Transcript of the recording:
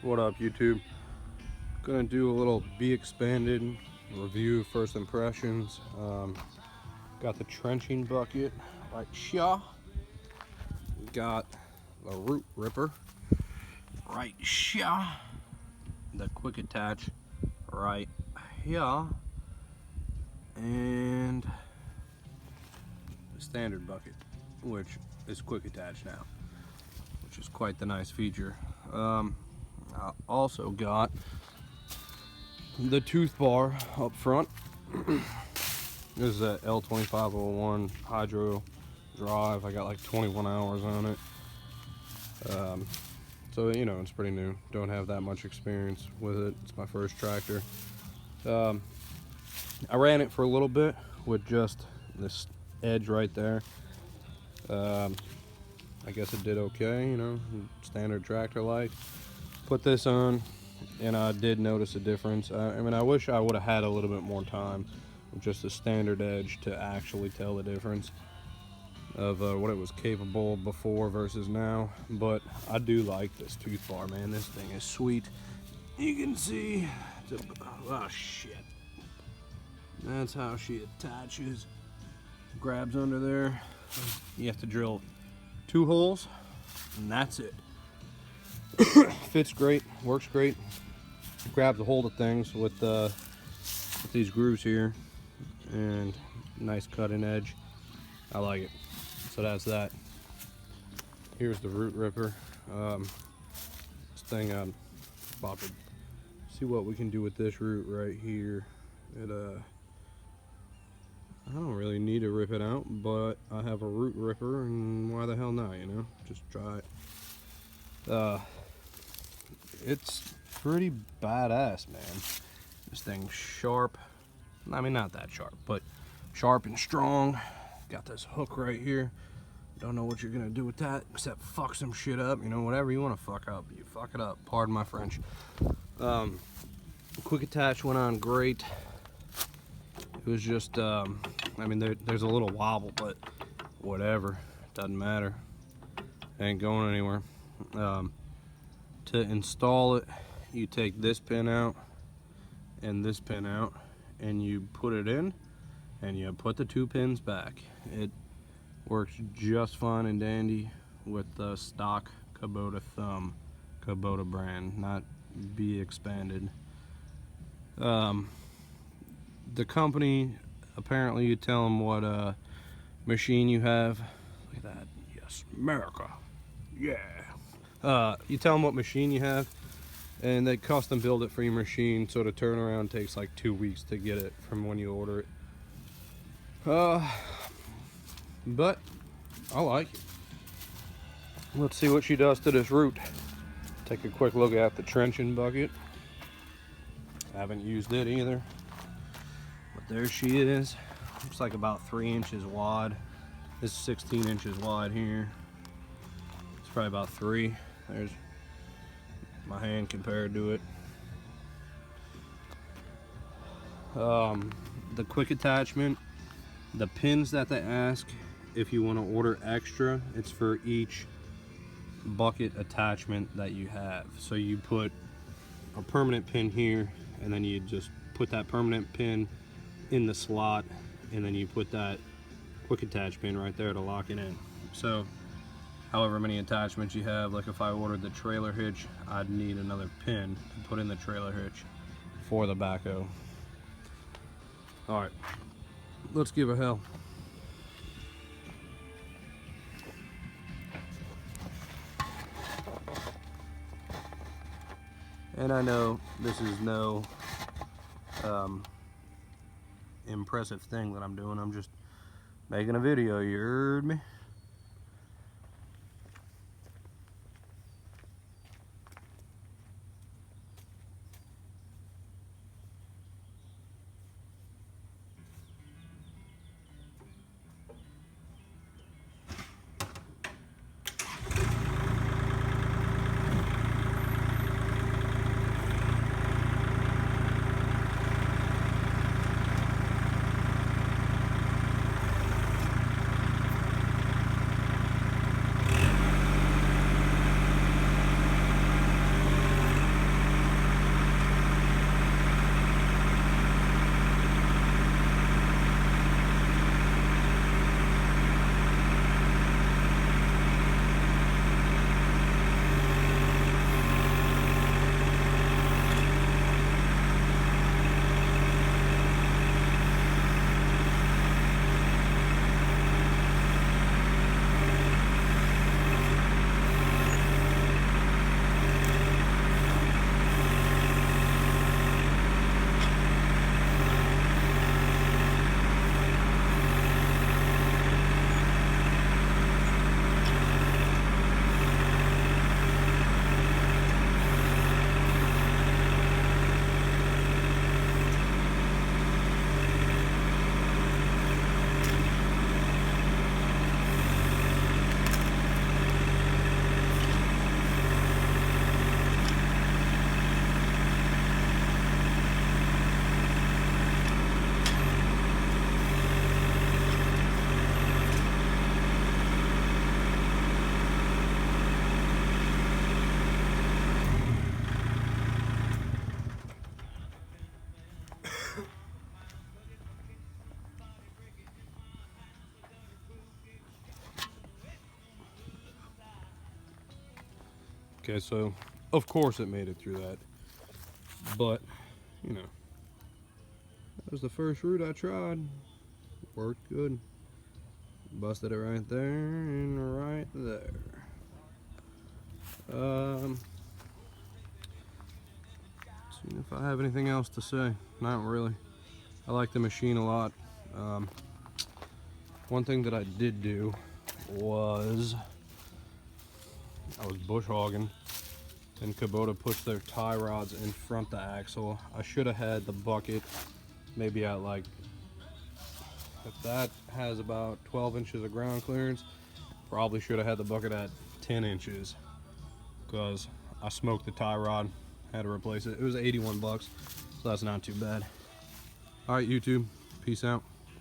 What up, YouTube? Gonna do a little bxpanded review, first impressions. Got the trenching bucket right here. Got the root ripper right here. The quick attach right here. And the standard bucket, which is quick attach now, which is quite the nice feature. I also got the tooth bar up front. This is a L2501 hydro drive. I got like 21 hours on it. So, you know, it's pretty new. Don't have that much experience with it. It's my first tractor. I ran it for a little bit with just this edge right there. I guess it did okay, you know, standard tractor light. Put this on, and I did notice a difference. I mean, I wish I would have had a little bit more time with just a standard edge to actually tell the difference of what it was capable of before versus now. But I do like this tooth bar, man. This thing is sweet. You can see, oh shit. That's how she attaches. Grabs under there. You have to drill 2 holes, and that's it. Fits great, works great. Grabs a hold of things with these grooves here, and nice cutting edge. I like it. So that's that. Here's the root ripper. This thing, I'm about to see what we can do with this root right here. I don't really need to rip it out, but I have a root ripper, and why the hell not, you know? Just try it. It's pretty badass, man. This thing's sharp. I mean, not that sharp, but sharp and strong. Got this hook right here. Don't know what you're gonna do with that except fuck some shit up. You know, whatever you want to fuck up, you fuck it up. Pardon my French. Quick attach went on great. It was just, I mean, there's a little wobble, but whatever. Doesn't matter. Ain't going anywhere. To install it, you take this pin out and this pin out, and you put it in, and you put the 2 pins back. It works just fine and dandy with the stock Kubota thumb, Kubota brand, not bxpanded. The company, apparently you tell them what machine you have. Look at that. Yes, America. Yeah. You tell them what machine you have, and they custom build it for your machine, so the turnaround takes like 2 weeks to get it from when you order it. But I like it. Let's see what she does to this root. Take a quick look at the trenching bucket. Haven't used it either, but there she is. Looks like about 3 inches wide. This is 16 inches wide here. It's probably about 3. There's my hand compared to it. The quick attachment, the pins that they ask, if you want to order extra, it's for each bucket attachment that you have. So you put a permanent pin here, and then you just put that permanent pin in the slot, and then you put that quick attach pin right there to lock it in. So however many attachments you have, like if I ordered the trailer hitch, I'd need another pin to put in the trailer hitch for the backhoe. All right, let's give a hell. And I know this is no impressive thing that I'm doing. I'm just making a video, you heard me? Okay, so of course it made it through that, but you know, that was the first route I tried. Worked good. Busted it right there and right there. Seeing if I have anything else to say. Not really. I like the machine a lot. One thing that I did do was I was bush hogging, and Kubota pushed their tie rods in front the axle. I should have had the bucket maybe at like, if that has about 12 inches of ground clearance, probably should have had the bucket at 10 inches because I smoked the tie rod, had to replace it. It was 81 bucks, so that's not too bad. All right, YouTube, peace out.